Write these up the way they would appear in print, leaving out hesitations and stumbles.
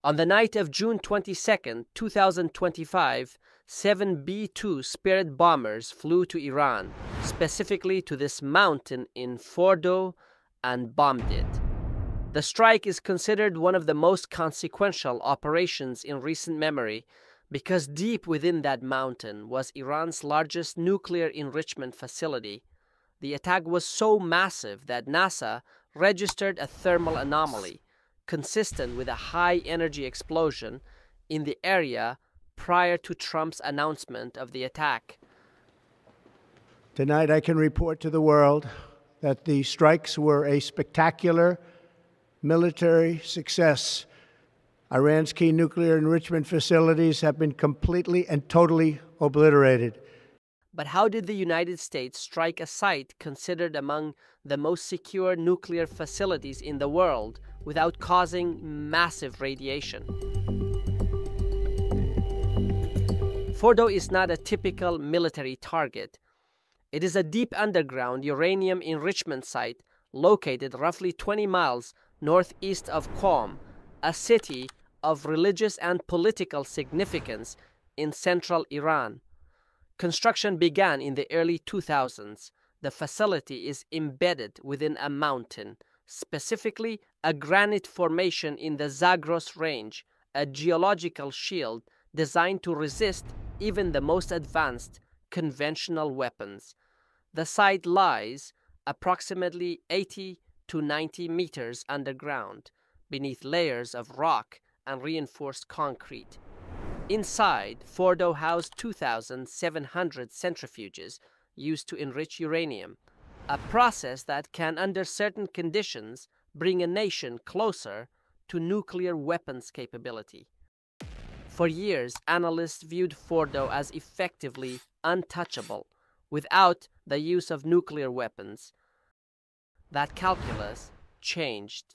On the night of June 22, 2025, 7 B-2 Spirit bombers flew to Iran, specifically to this mountain in Fordow, and bombed it. The strike is considered one of the most consequential operations in recent memory because deep within that mountain was Iran's largest nuclear enrichment facility. The attack was so massive that NASA registered a thermal anomaly consistent with a high-energy explosion in the area prior to Trump's announcement of the attack. Tonight I can report to the world that the strikes were a spectacular military success. Iran's key nuclear enrichment facilities have been completely and totally obliterated. But how did the United States strike a site considered among the most secure nuclear facilities in the world without causing massive radiation? Fordow is not a typical military target. It is a deep underground uranium enrichment site located roughly 20 miles northeast of Qom, a city of religious and political significance in central Iran. Construction began in the early 2000s. The facility is embedded within a mountain, specifically a granite formation in the Zagros Range, a geological shield designed to resist even the most advanced conventional weapons. The site lies approximately 80 to 90 meters underground, beneath layers of rock and reinforced concrete. Inside, Fordow housed 2,700 centrifuges used to enrich uranium, a process that can, under certain conditions, bring a nation closer to nuclear weapons capability. For years, analysts viewed Fordow as effectively untouchable without the use of nuclear weapons. That calculus changed.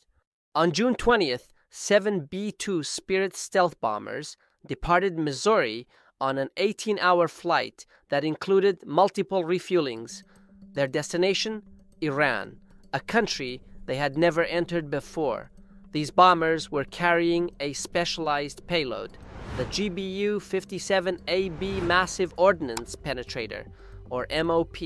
On June 20th, 7 B-2 Spirit stealth bombers departed Missouri on an 18-hour flight that included multiple refuelings. Their destination? Iran, a country they had never entered before. These bombers were carrying a specialized payload, the GBU-57AB Massive Ordnance Penetrator, or MOP.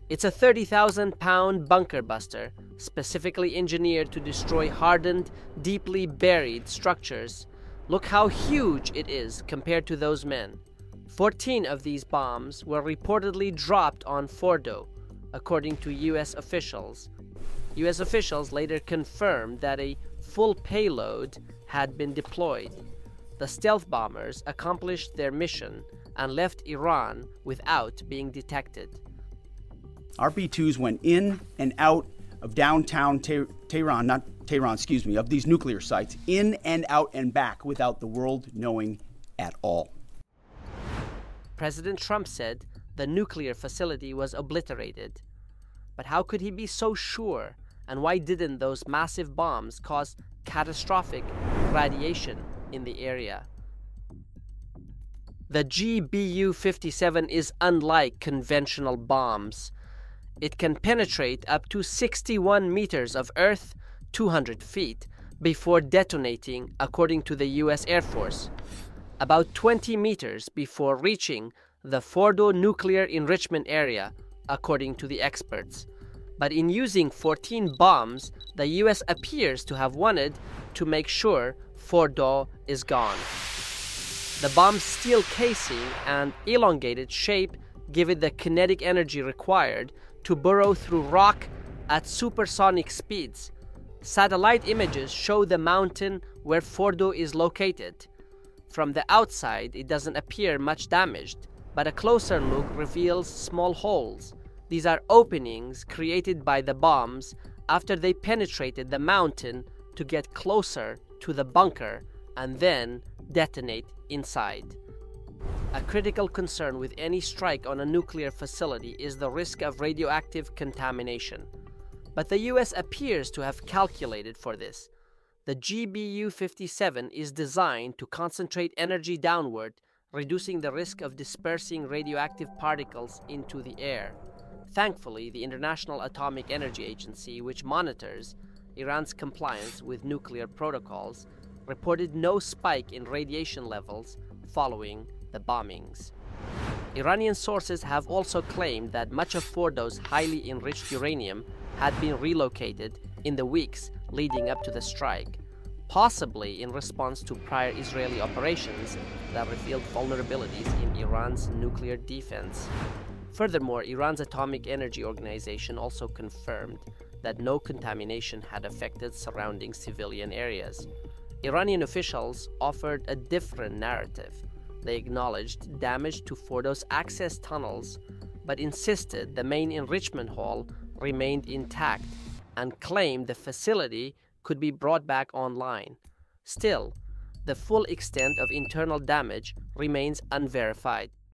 It's a 30,000-pound bunker buster, specifically engineered to destroy hardened, deeply buried structures. Look how huge it is compared to those men. 14 of these bombs were reportedly dropped on Fordow, according to U.S. officials. U.S. officials later confirmed that a full payload had been deployed. The stealth bombers accomplished their mission and left Iran without being detected. Our B-2s went in and out of downtown Tehran, of these nuclear sites, in and out and back without the world knowing at all. President Trump said the nuclear facility was obliterated. But how could he be so sure? And why didn't those massive bombs cause catastrophic radiation in the area? The GBU-57 is unlike conventional bombs. It can penetrate up to 61 meters of earth, 200 feet, before detonating, according to the U.S. Air Force. About 20 meters before reaching the Fordow nuclear enrichment area, according to the experts. But in using 14 bombs, the U.S. appears to have wanted to make sure Fordow is gone. The bomb's steel casing and elongated shape give it the kinetic energy required to burrow through rock at supersonic speeds. Satellite images show the mountain where Fordow is located. From the outside, it doesn't appear much damaged, but a closer look reveals small holes. These are openings created by the bombs after they penetrated the mountain to get closer to the bunker and then detonate inside. A critical concern with any strike on a nuclear facility is the risk of radioactive contamination. But the U.S. appears to have calculated for this. The GBU-57 is designed to concentrate energy downward, reducing the risk of dispersing radioactive particles into the air. Thankfully, the International Atomic Energy Agency, which monitors Iran's compliance with nuclear protocols, reported no spike in radiation levels following the bombings. Iranian sources have also claimed that much of Fordow's highly enriched uranium had been relocated in the weeks leading up to the strike, possibly in response to prior Israeli operations that revealed vulnerabilities in Iran's nuclear defense. Furthermore, Iran's Atomic Energy Organization also confirmed that no contamination had affected surrounding civilian areas. Iranian officials offered a different narrative. They acknowledged damage to Fordow's access tunnels, but insisted the main enrichment hall remained intact and claimed the facility could be brought back online. Still, the full extent of internal damage remains unverified.